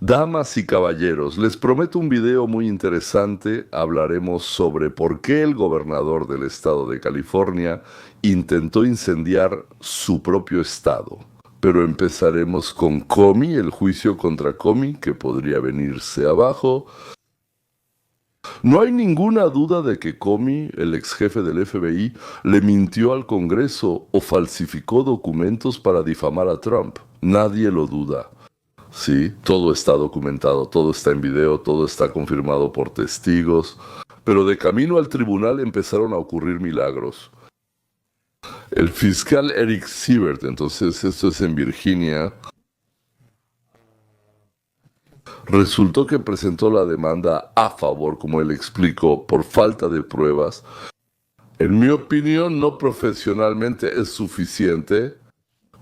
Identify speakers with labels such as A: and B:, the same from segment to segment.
A: Damas y caballeros, les prometo un video muy interesante. Hablaremos sobre por qué el gobernador del estado de California intentó incendiar su propio estado. Pero empezaremos con Comey, el juicio contra Comey, que podría venirse abajo. No hay ninguna duda de que Comey, el ex jefe del FBI, le mintió al Congreso o falsificó documentos para difamar a Trump. Nadie lo duda. Sí, todo está documentado, todo está en video, todo está confirmado por testigos, pero de camino al tribunal empezaron a ocurrir milagros. El fiscal Eric Siebert, entonces esto es en Virginia, resultó que presentó la demanda a favor, como él explicó, por falta de pruebas. En mi opinión, no profesionalmente es suficiente,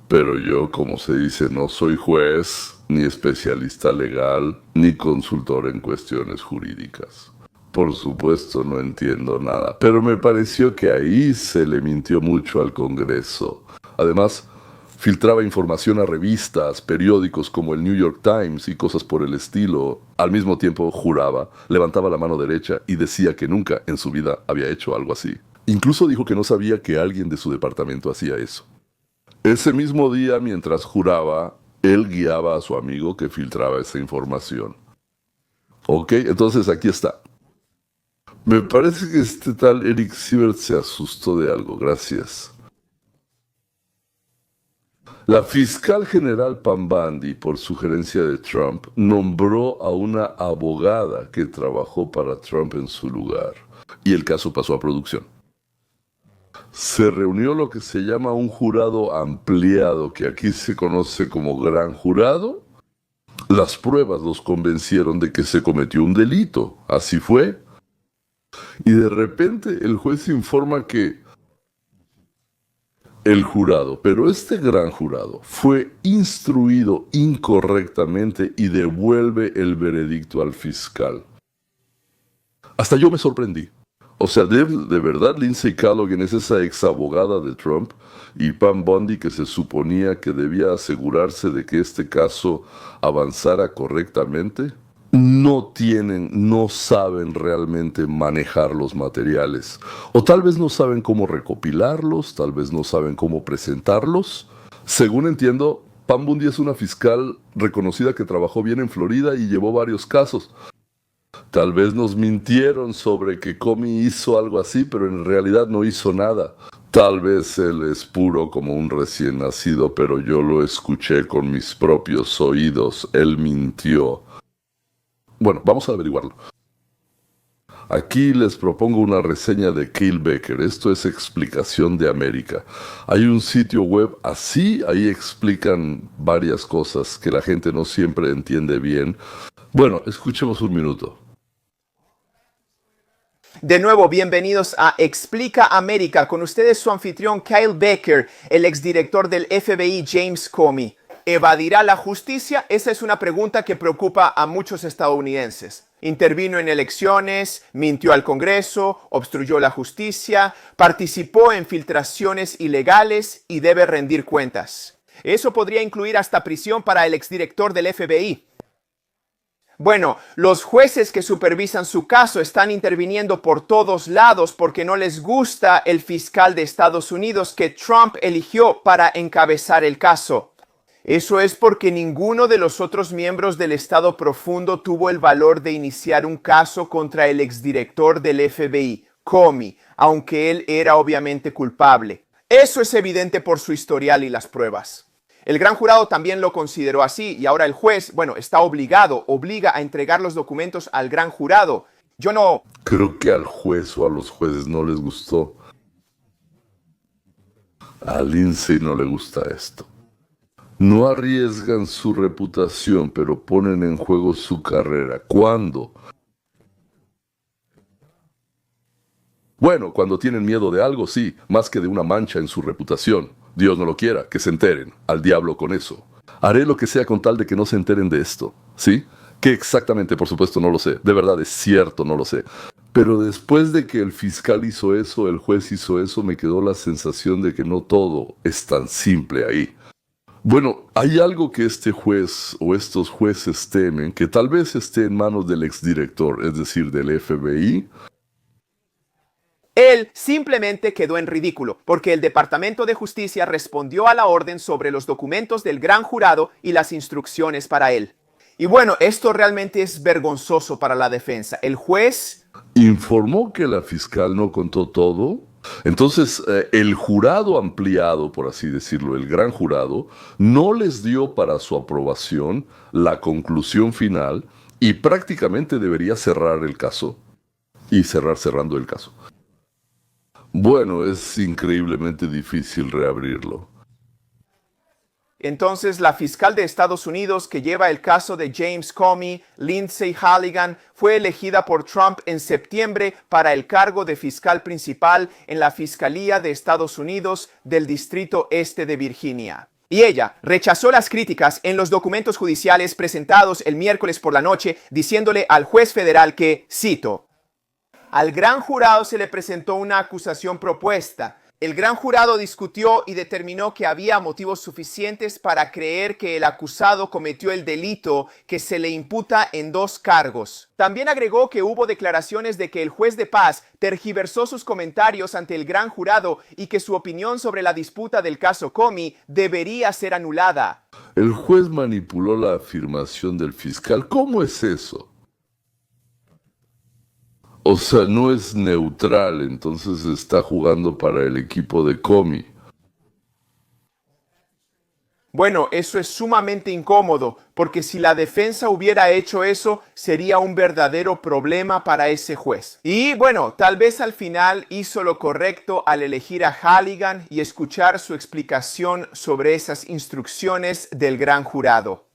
A: pero yo, como se dice, no soy juez, ni especialista legal, ni consultor en cuestiones jurídicas. Por supuesto no entiendo nada, pero me pareció que ahí se le mintió mucho al Congreso. Además, filtraba información a revistas, periódicos como el New York Times y cosas por el estilo. Al mismo tiempo juraba, levantaba la mano derecha y decía que nunca en su vida había hecho algo así. Incluso dijo que no sabía que alguien de su departamento hacía eso. Ese mismo día, mientras juraba, él guiaba a su amigo que filtraba esa información. Ok, entonces aquí está. Me parece que este tal Eric Siebert se asustó de algo, gracias. La fiscal general Pam Bondi, por sugerencia de Trump, nombró a una abogada que trabajó para Trump en su lugar. Y el caso pasó a producción. Se reunió lo que se llama un jurado ampliado, que aquí se conoce como gran jurado. Las pruebas los convencieron de que se cometió un delito. Así fue. Y de repente el juez informa que el jurado, pero este gran jurado, fue instruido incorrectamente y devuelve el veredicto al fiscal. Hasta yo me sorprendí. O sea, de verdad Lindsay Callaghan es esa ex abogada de Trump y Pam Bondi que se suponía que debía asegurarse de que este caso avanzara correctamente. No saben realmente manejar los materiales. O tal vez no saben cómo recopilarlos, tal vez no saben cómo presentarlos. Según entiendo, Pam Bondi es una fiscal reconocida que trabajó bien en Florida y llevó varios casos. Tal vez nos mintieron sobre que Comey hizo algo así, pero en realidad no hizo nada. Tal vez él es puro como un recién nacido, pero yo lo escuché con mis propios oídos. Él mintió. Bueno, vamos a averiguarlo. Aquí les propongo una reseña de Kyle Becker. Esto es Explicación de América. Hay un sitio web así, ahí explican varias cosas que la gente no siempre entiende bien. Bueno, escuchemos un minuto.
B: De nuevo, bienvenidos a Explica América. Con ustedes su anfitrión Kyle Becker, el exdirector del FBI James Comey. ¿Evadirá la justicia? Esa es una pregunta que preocupa a muchos estadounidenses. Intervino en elecciones, mintió al Congreso, obstruyó la justicia, participó en filtraciones ilegales y debe rendir cuentas. Eso podría incluir hasta prisión para el exdirector del FBI. Bueno, los jueces que supervisan su caso están interviniendo por todos lados porque no les gusta el fiscal de Estados Unidos que Trump eligió para encabezar el caso. Eso es porque ninguno de los otros miembros del Estado Profundo tuvo el valor de iniciar un caso contra el exdirector del FBI, Comey, aunque él era obviamente culpable. Eso es evidente por su historial y las pruebas. El gran jurado también lo consideró así y ahora el juez, obliga a entregar los documentos al gran jurado.
A: Creo que al juez o a los jueces no les gustó. A Lindsay no le gusta esto. No arriesgan su reputación, pero ponen en juego su carrera. ¿Cuándo? Bueno, cuando tienen miedo de algo, sí, más que de una mancha en su reputación. Dios no lo quiera, que se enteren. Al diablo con eso. Haré lo que sea con tal de que no se enteren de esto. ¿Sí? ¿Qué exactamente? Por supuesto no lo sé. De verdad es cierto, no lo sé. Pero después de que el fiscal hizo eso, el juez hizo eso, me quedó la sensación de que no todo es tan simple ahí. Bueno, hay algo que este juez o estos jueces temen, que tal vez esté en manos del exdirector, es decir, del FBI.
B: Él simplemente quedó en ridículo, porque el Departamento de Justicia respondió a la orden sobre los documentos del gran jurado y las instrucciones para él. Y bueno, esto realmente es vergonzoso para la defensa. El juez
A: Informó que la fiscal no contó todo. Entonces, el jurado ampliado, por así decirlo, el gran jurado, no les dio para su aprobación la conclusión final y prácticamente debería cerrar el caso. Y cerrando el caso. Bueno, es increíblemente difícil reabrirlo.
B: Entonces, la fiscal de Estados Unidos que lleva el caso de James Comey, Lindsay Halligan, fue elegida por Trump en septiembre para el cargo de fiscal principal en la Fiscalía de Estados Unidos del Distrito Este de Virginia. Y ella rechazó las críticas en los documentos judiciales presentados el miércoles por la noche, diciéndole al juez federal que, cito, al gran jurado se le presentó una acusación propuesta. El gran jurado discutió y determinó que había motivos suficientes para creer que el acusado cometió el delito que se le imputa en 2 cargos. También agregó que hubo declaraciones de que el juez de paz tergiversó sus comentarios ante el gran jurado y que su opinión sobre la disputa del caso Comey debería ser anulada.
A: El juez manipuló la afirmación del fiscal. ¿Cómo es eso? O sea, no es neutral, entonces está jugando para el equipo de Comey.
B: Bueno, eso es sumamente incómodo, porque si la defensa hubiera hecho eso, sería un verdadero problema para ese juez. Y bueno, tal vez al final hizo lo correcto al elegir a Halligan y escuchar su explicación sobre esas instrucciones del gran jurado.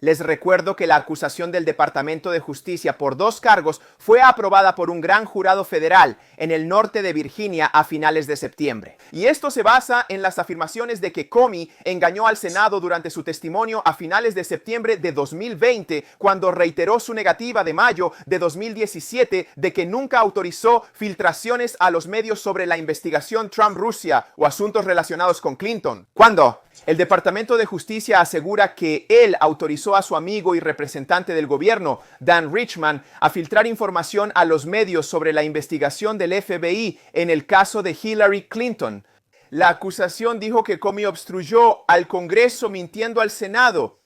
B: Les recuerdo que la acusación del Departamento de Justicia por 2 cargos fue aprobada por un gran jurado federal en el norte de Virginia a finales de septiembre. Y esto se basa en las afirmaciones de que Comey engañó al Senado durante su testimonio a finales de septiembre de 2020, cuando reiteró su negativa de mayo de 2017 de que nunca autorizó filtraciones a los medios sobre la investigación Trump-Rusia o asuntos relacionados con Clinton. ¿Cuándo? El Departamento de Justicia asegura que él autorizó a su amigo y representante del gobierno, Dan Richman, a filtrar información a los medios sobre la investigación del FBI en el caso de Hillary Clinton. La acusación dijo que Comey obstruyó al Congreso mintiendo al Senado.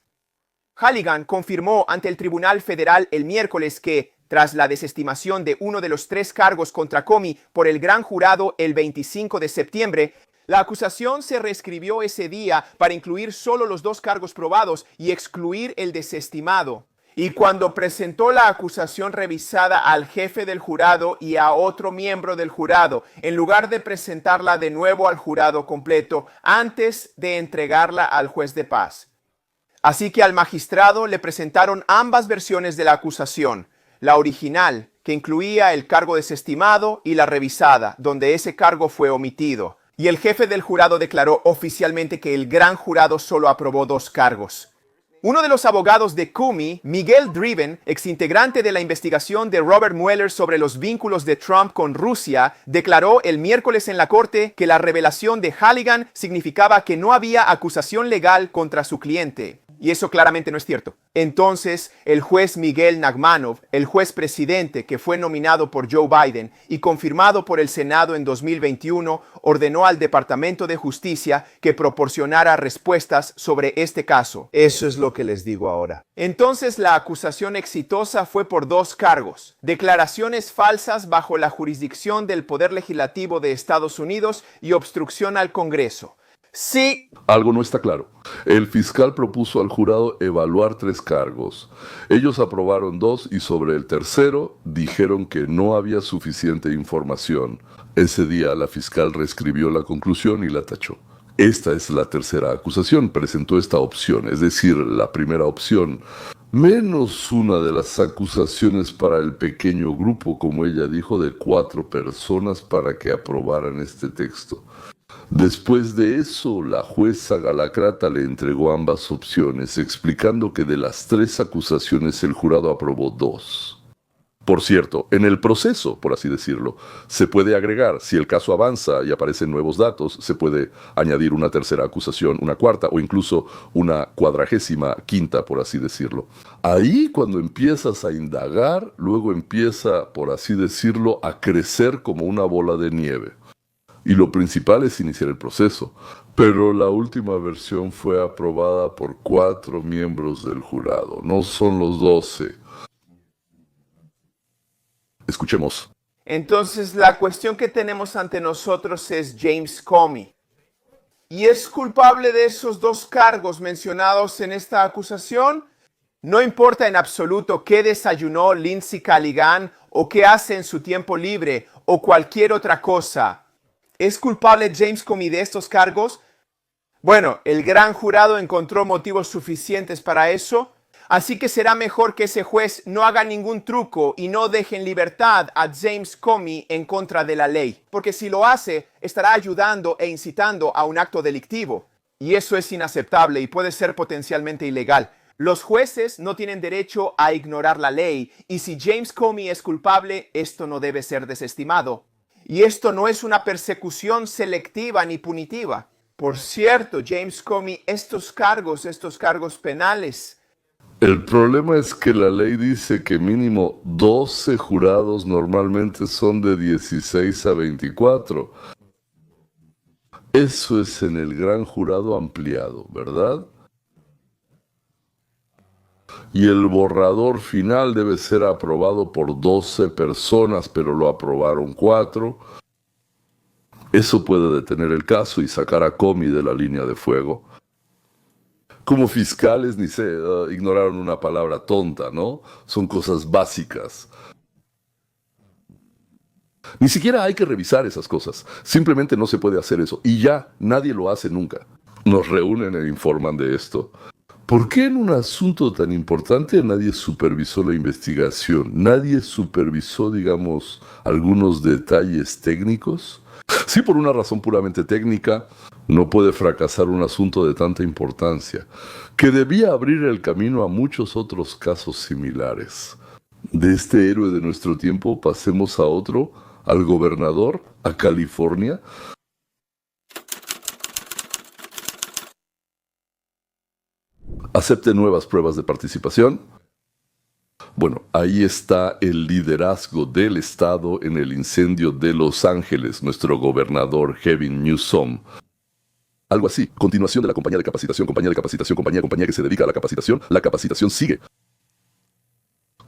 B: Halligan confirmó ante el Tribunal Federal el miércoles que, tras la desestimación de uno de los 3 cargos contra Comey por el gran jurado el 25 de septiembre, la acusación se reescribió ese día para incluir solo los 2 cargos probados y excluir el desestimado. Y cuando presentó la acusación revisada al jefe del jurado y a otro miembro del jurado, en lugar de presentarla de nuevo al jurado completo antes de entregarla al juez de paz. Así que al magistrado le presentaron ambas versiones de la acusación, la original, que incluía el cargo desestimado, y la revisada, donde ese cargo fue omitido. Y el jefe del jurado declaró oficialmente que el gran jurado solo aprobó 2 cargos. Uno de los abogados de Comey, Miguel Driven, exintegrante de la investigación de Robert Mueller sobre los vínculos de Trump con Rusia, declaró el miércoles en la corte que la revelación de Halligan significaba que no había acusación legal contra su cliente. Y eso claramente no es cierto. Entonces, el juez Miguel Nagmanov, el juez presidente que fue nominado por Joe Biden y confirmado por el Senado en 2021, ordenó al Departamento de Justicia que proporcionara respuestas sobre este caso. Eso es lo que les digo ahora. Entonces, la acusación exitosa fue por 2 cargos: declaraciones falsas bajo la jurisdicción del Poder Legislativo de Estados Unidos y obstrucción al Congreso. Sí.
A: Algo no está claro. El fiscal propuso al jurado evaluar 3 cargos. Ellos aprobaron 2 y sobre el tercero dijeron que no había suficiente información. Ese día la fiscal reescribió la conclusión y la tachó. Esta es la tercera acusación. Presentó esta opción, es decir, la primera opción, menos una de las acusaciones para el pequeño grupo, como ella dijo, de 4 personas para que aprobaran este texto. Después de eso, la jueza Galacrata le entregó ambas opciones, explicando que de las 3 acusaciones el jurado aprobó 2. Por cierto, en el proceso, por así decirlo, se puede agregar, si el caso avanza y aparecen nuevos datos, se puede añadir una tercera acusación, una cuarta o incluso una 45ª, por así decirlo. Ahí cuando empiezas a indagar, luego empieza, por así decirlo, a crecer como una bola de nieve. Y lo principal es iniciar el proceso. Pero la última versión fue aprobada por 4 miembros del jurado, no son los 12. Escuchemos.
B: Entonces, la cuestión que tenemos ante nosotros es James Comey. ¿Y es culpable de esos 2 cargos mencionados en esta acusación? No importa en absoluto qué desayunó Lindsey Callaghan o qué hace en su tiempo libre o cualquier otra cosa. ¿Es culpable James Comey de estos cargos? Bueno, el gran jurado encontró motivos suficientes para eso. Así que será mejor que ese juez no haga ningún truco y no deje en libertad a James Comey en contra de la ley. Porque si lo hace, estará ayudando e incitando a un acto delictivo. Y eso es inaceptable y puede ser potencialmente ilegal. Los jueces no tienen derecho a ignorar la ley. Y si James Comey es culpable, esto no debe ser desestimado. Y esto no es una persecución selectiva ni punitiva. Por cierto, James Comey, estos cargos penales...
A: El problema es que la ley dice que mínimo 12 jurados normalmente son de 16 a 24. Eso es en el gran jurado ampliado, ¿verdad? Y el borrador final debe ser aprobado por 12 personas, pero lo aprobaron 4. Eso puede detener el caso y sacar a Comey de la línea de fuego. Como fiscales, ni sé, ignoraron una palabra tonta, ¿no? Son cosas básicas. Ni siquiera hay que revisar esas cosas. Simplemente no se puede hacer eso. Y ya, nadie lo hace nunca. Nos reúnen e informan de esto. ¿Por qué en un asunto tan importante nadie supervisó la investigación? ¿Nadie supervisó, digamos, algunos detalles técnicos? Sí, por una razón puramente técnica, no puede fracasar un asunto de tanta importancia, que debía abrir el camino a muchos otros casos similares. De este héroe de nuestro tiempo pasemos a otro, al gobernador, a California. Acepte nuevas pruebas de participación. Bueno, ahí está el liderazgo del Estado en el incendio de Los Ángeles, nuestro gobernador Gavin Newsom. Algo así, continuación de la compañía de capacitación, compañía que se dedica a la capacitación sigue.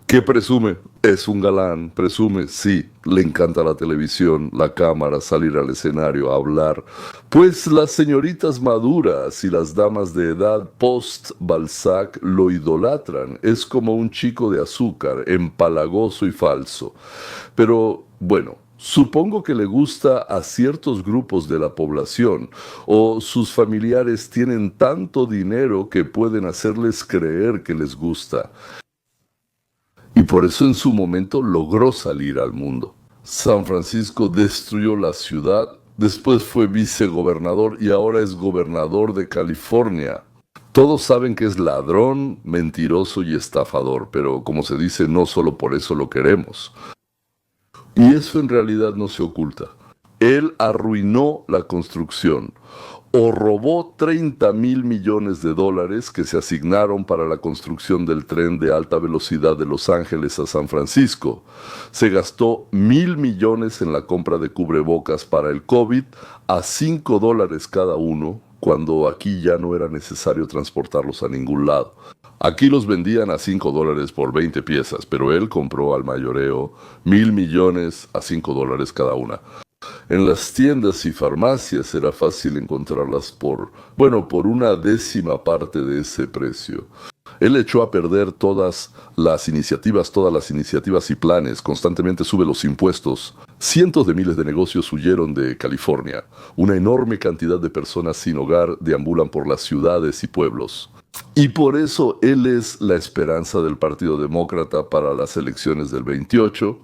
A: ¿Qué presume? Es un galán, presume, sí, le encanta la televisión, la cámara, salir al escenario, hablar. Pues las señoritas maduras y las damas de edad post-Balzac lo idolatran. Es como un chico de azúcar, empalagoso y falso. Pero, bueno, supongo que le gusta a ciertos grupos de la población, o sus familiares tienen tanto dinero que pueden hacerles creer que les gusta. Y por eso en su momento logró salir al mundo. San Francisco destruyó la ciudad, después fue vicegobernador y ahora es gobernador de California. Todos saben que es ladrón, mentiroso y estafador, pero como se dice, no solo por eso lo queremos. Y eso en realidad no se oculta. Él arruinó la construcción o robó $30,000 millones que se asignaron para la construcción del tren de alta velocidad de Los Ángeles a San Francisco. Se gastó $1,000 millones en la compra de cubrebocas para el COVID a $5 cada uno, cuando aquí ya no era necesario transportarlos a ningún lado. Aquí los vendían a $5 por 20 piezas, pero él compró al mayoreo $1,000 millones a $5 cada una. En las tiendas y farmacias era fácil encontrarlas por una 10ª parte de ese precio. Él echó a perder todas las iniciativas y planes, constantemente sube los impuestos. Cientos de miles de negocios huyeron de California. Una enorme cantidad de personas sin hogar deambulan por las ciudades y pueblos. Y por eso él es la esperanza del Partido Demócrata para las elecciones del 28.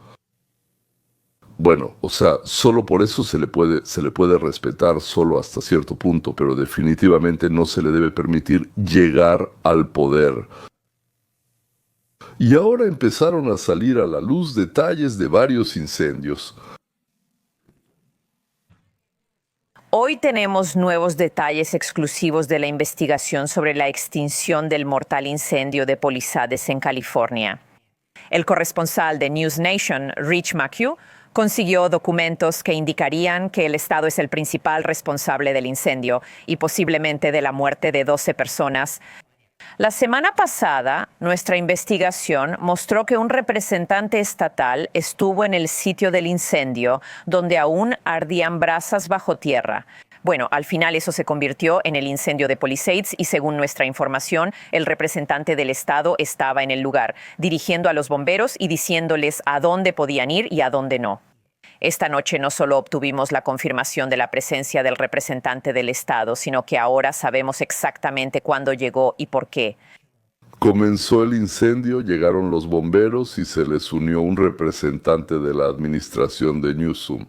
A: Bueno, solo por eso se le puede respetar solo hasta cierto punto, pero definitivamente no se le debe permitir llegar al poder. y ahora empezaron a salir a la luz detalles de varios incendios.
C: Hoy tenemos nuevos detalles exclusivos de la investigación sobre la extinción del mortal incendio de Palisades en California. El corresponsal de News Nation, Rich McHugh, consiguió documentos que indicarían que el Estado es el principal responsable del incendio y posiblemente de la muerte de 12 personas. La semana pasada, nuestra investigación mostró que un representante estatal estuvo en el sitio del incendio, donde aún ardían brasas bajo tierra. Bueno, al final eso se convirtió en el incendio de Palisades y según nuestra información, el representante del Estado estaba en el lugar, dirigiendo a los bomberos y diciéndoles a dónde podían ir y a dónde no. Esta noche no solo obtuvimos la confirmación de la presencia del representante del Estado, sino que ahora sabemos exactamente cuándo llegó y por qué.
A: Comenzó el incendio, llegaron los bomberos y se les unió un representante de la administración de Newsom.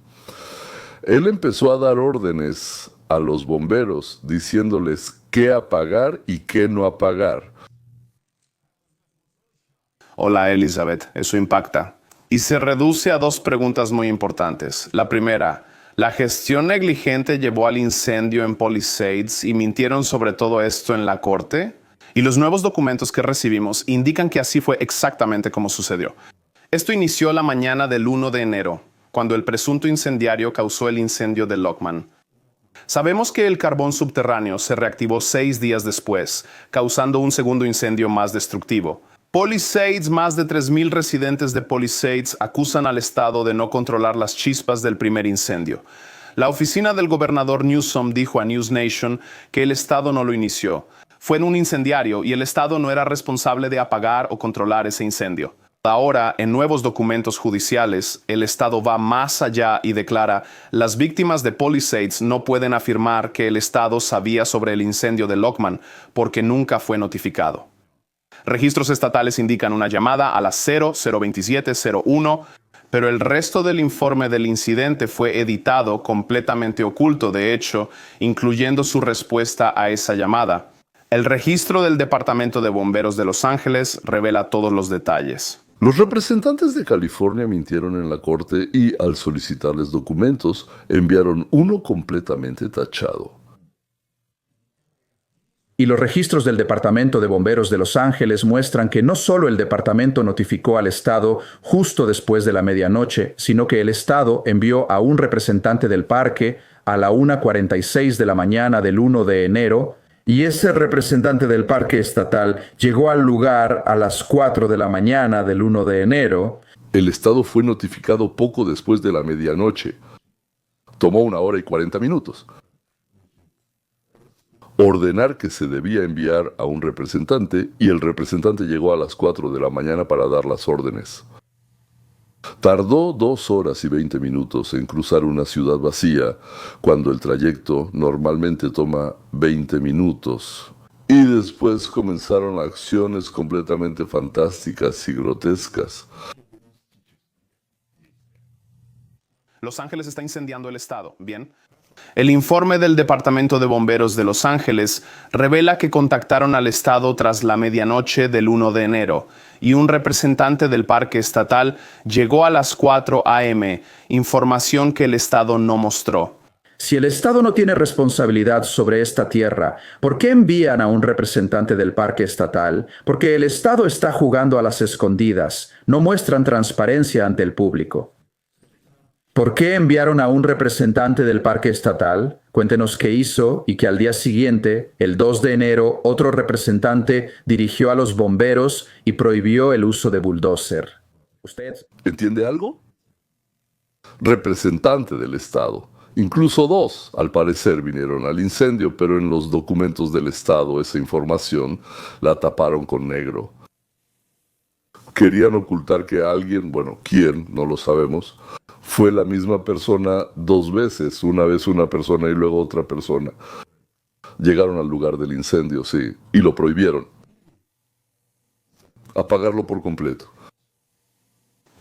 A: Él empezó a dar órdenes a los bomberos, diciéndoles qué apagar y qué no apagar.
D: Hola Elizabeth, eso impacta. Y se reduce a dos preguntas muy importantes. La primera, ¿la gestión negligente llevó al incendio en Palisades y mintieron sobre todo esto en la corte? Y los nuevos documentos que recibimos indican que así fue exactamente como sucedió. Esto inició la mañana del 1 de enero, cuando el presunto incendiario causó el incendio de Lockman. Sabemos que el carbón subterráneo se reactivó 6 días después, causando un segundo incendio más destructivo. Palisades, más de 3,000 residentes de Palisades acusan al Estado de no controlar las chispas del primer incendio. La oficina del gobernador Newsom dijo a News Nation que el Estado no lo inició. Fue un incendiario y el Estado no era responsable de apagar o controlar ese incendio. Ahora, en nuevos documentos judiciales, el Estado va más allá y declara: las víctimas de Palisades no pueden afirmar que el Estado sabía sobre el incendio de Lockman porque nunca fue notificado. Registros estatales indican una llamada a las 02701, pero el resto del informe del incidente fue editado completamente oculto, de hecho, incluyendo su respuesta a esa llamada. El registro del Departamento de Bomberos de Los Ángeles revela todos los detalles.
A: Los representantes de California mintieron en la corte y, al solicitarles documentos, enviaron uno completamente tachado.
E: Y los registros del Departamento de Bomberos de Los Ángeles muestran que no solo el departamento notificó al Estado justo después de la medianoche, sino que el Estado envió a un representante del parque a la 1:46 de la mañana del 1 de enero, y ese representante del parque estatal llegó al lugar a las 4 de la mañana del 1 de enero.
A: El Estado fue notificado poco después de la medianoche. Tomó 1 hora y 40 minutos. Ordenar que se debía enviar a un representante y el representante llegó a las 4 de la mañana para dar las órdenes. Tardó 2 horas y 20 minutos en cruzar una ciudad vacía, cuando el trayecto normalmente toma 20 minutos. Y después comenzaron acciones completamente fantásticas y grotescas.
D: Los Ángeles está incendiando el Estado, ¿bien? El informe del Departamento de Bomberos de Los Ángeles revela que contactaron al Estado tras la medianoche del 1 de enero y un representante del parque estatal llegó a las 4 a.m., información que el Estado no mostró.
E: Si el Estado no tiene responsabilidad sobre esta tierra, ¿por qué envían a un representante del parque estatal? Porque el Estado está jugando a las escondidas, no muestran transparencia ante el público. ¿Por qué enviaron a un representante del parque estatal? Cuéntenos qué hizo y que al día siguiente, el 2 de enero, otro representante dirigió a los bomberos y prohibió el uso de bulldozer. ¿Usted
A: ¿Entiende algo? Representante del Estado. Incluso 2, al parecer, vinieron al incendio, pero en los documentos del Estado esa información la taparon con negro. Querían ocultar que alguien, bueno, quién, no lo sabemos, fue la misma persona 2 veces, una vez una persona y luego otra persona. Llegaron al lugar del incendio, sí, y lo prohibieron. Apagarlo por completo.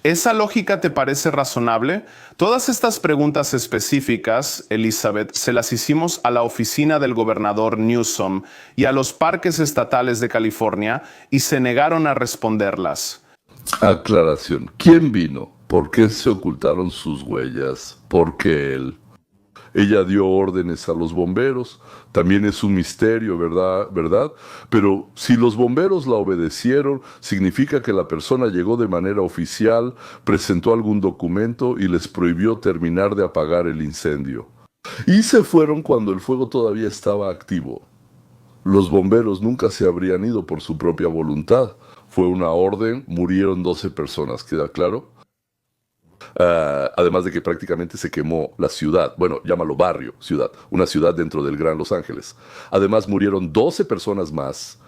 D: ¿Esa lógica te parece razonable? Todas estas preguntas específicas, Elizabeth, se las hicimos a la oficina del gobernador Newsom y a los parques estatales de California y se negaron a responderlas.
A: Aclaración. ¿Quién vino? ¿Por qué se ocultaron sus huellas? ¿Por qué él? Ella dio órdenes a los bomberos. También es un misterio, ¿verdad? Pero si los bomberos la obedecieron, significa que la persona llegó de manera oficial, presentó algún documento y les prohibió terminar de apagar el incendio. Y se fueron cuando el fuego todavía estaba activo. Los bomberos nunca se habrían ido por su propia voluntad. Fue una orden, murieron 12 personas, ¿queda claro? Además de que prácticamente se quemó la ciudad, bueno, llámalo barrio, ciudad, una ciudad dentro del Gran Los Ángeles. Además murieron 12 personas más.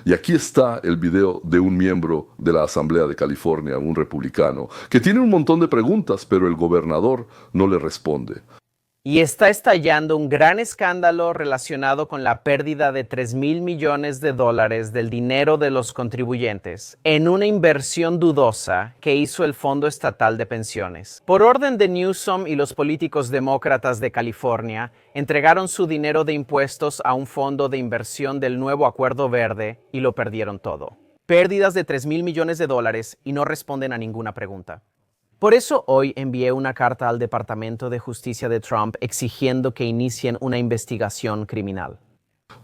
A: Y aquí está el video de un miembro de la Asamblea de California, un republicano, que tiene un montón de preguntas, pero el gobernador no le responde.
F: Y está estallando un gran escándalo relacionado con la pérdida de $3,000 millones del dinero de los contribuyentes en una inversión dudosa que hizo el Fondo Estatal de Pensiones. Por orden de Newsom y los políticos demócratas de California, entregaron su dinero de impuestos a un fondo de inversión del nuevo Acuerdo Verde y lo perdieron todo. Pérdidas de $3,000 millones y no responden a ninguna pregunta. Por eso hoy envié una carta al Departamento de Justicia de Trump exigiendo que inicien una investigación criminal.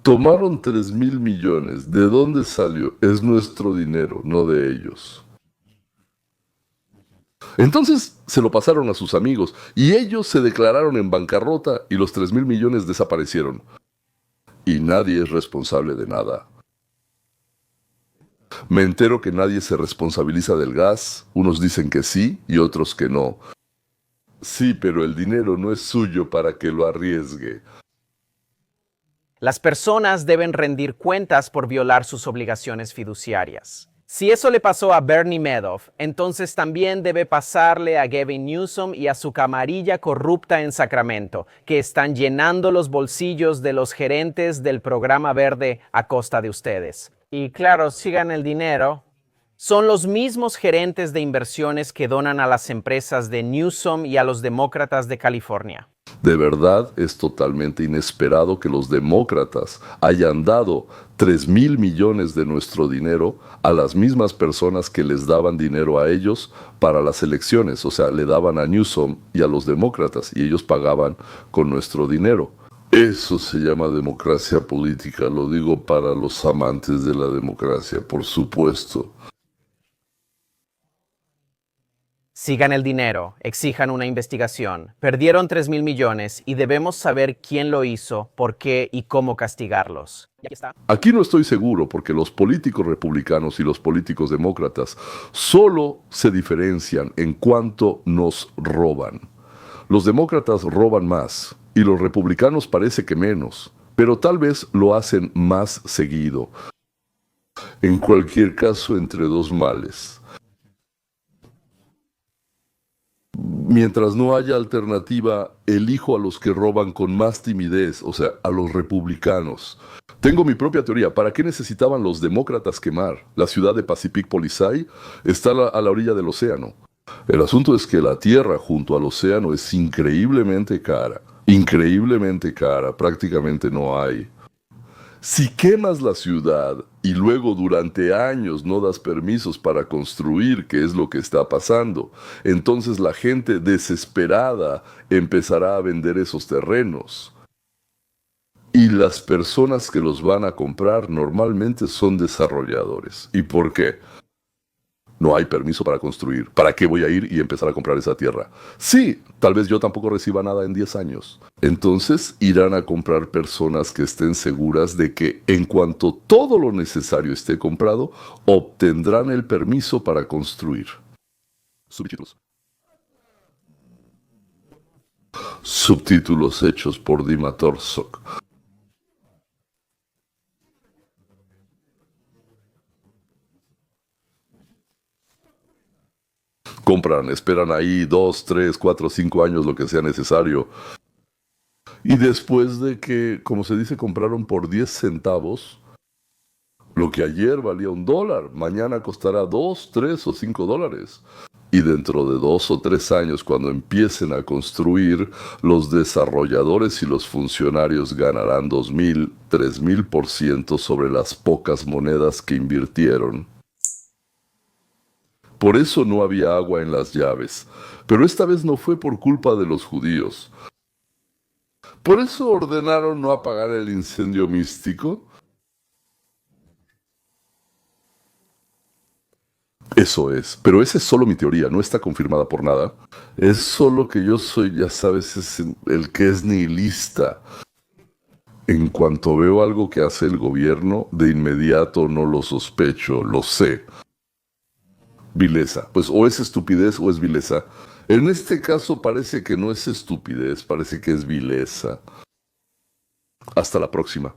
A: Tomaron 3,000 millones. ¿De dónde salió? Es nuestro dinero, no de ellos. Entonces se lo pasaron a sus amigos y ellos se declararon en bancarrota y los 3,000 millones desaparecieron. Y nadie es responsable de nada. Me entero que nadie se responsabiliza del gas. Unos dicen que sí y otros que no. Sí, pero el dinero no es suyo para que lo arriesgue.
F: Las personas deben rendir cuentas por violar sus obligaciones fiduciarias. Si eso le pasó a Bernie Madoff, entonces también debe pasarle a Gavin Newsom y a su camarilla corrupta en Sacramento, que están llenando los bolsillos de los gerentes del programa verde a costa de ustedes. Y claro, sigan el dinero. Son los mismos gerentes de inversiones que donan a las empresas de Newsom y a los demócratas de California.
A: De verdad es totalmente inesperado que los demócratas hayan dado 3,000 millones de nuestro dinero a las mismas personas que les daban dinero a ellos para las elecciones. O sea, le daban a Newsom y a los demócratas y ellos pagaban con nuestro dinero. Eso se llama democracia política, lo digo para los amantes de la democracia, por supuesto.
F: Sigan el dinero, exijan una investigación. Perdieron 3,000 millones y debemos saber quién lo hizo, por qué y cómo castigarlos.
A: Aquí no estoy seguro porque los políticos republicanos y los políticos demócratas solo se diferencian en cuanto nos roban. Los demócratas roban más y los republicanos parece que menos, pero tal vez lo hacen más seguido. En cualquier caso, entre dos males. Mientras no haya alternativa, elijo a los que roban con más timidez, o sea, a los republicanos. Tengo mi propia teoría. ¿Para qué necesitaban los demócratas quemar? La ciudad de Pacific Palisades está a la orilla del océano. El asunto es que la tierra junto al océano es increíblemente cara. Increíblemente cara, prácticamente no hay. Si quemas la ciudad y luego durante años no das permisos para construir, que es lo que está pasando, entonces la gente desesperada empezará a vender esos terrenos. Y las personas que los van a comprar normalmente son desarrolladores. ¿Y por qué? No hay permiso para construir. ¿Para qué voy a ir y empezar a comprar esa tierra? Sí, tal vez yo tampoco reciba nada en 10 años. Entonces irán a comprar personas que estén seguras de que en cuanto todo lo necesario esté comprado, obtendrán el permiso para construir. Subtítulos. Subtítulos hechos por Dima Torsok. Compran, esperan ahí 2, 3, 4, 5 años, lo que sea necesario. Y después de que, como se dice, compraron por 10 centavos, Lo que ayer valía $1, mañana costará $2, $3 o $5. Y dentro de 2 o 3 años, cuando empiecen a construir, los desarrolladores y los funcionarios ganarán 2,000, 3,000% sobre las pocas monedas que invirtieron. Por eso no había agua en las llaves. Pero esta vez no fue por culpa de los judíos. Por eso ordenaron no apagar el incendio místico. Eso es, pero esa es solo mi teoría, no está confirmada por nada. Es solo que yo soy, ya sabes, el que es nihilista. En cuanto veo algo que hace el gobierno, de inmediato no lo sospecho, lo sé. Vileza, pues o es estupidez o es vileza. En este caso parece que no es estupidez, parece que es vileza. Hasta la próxima.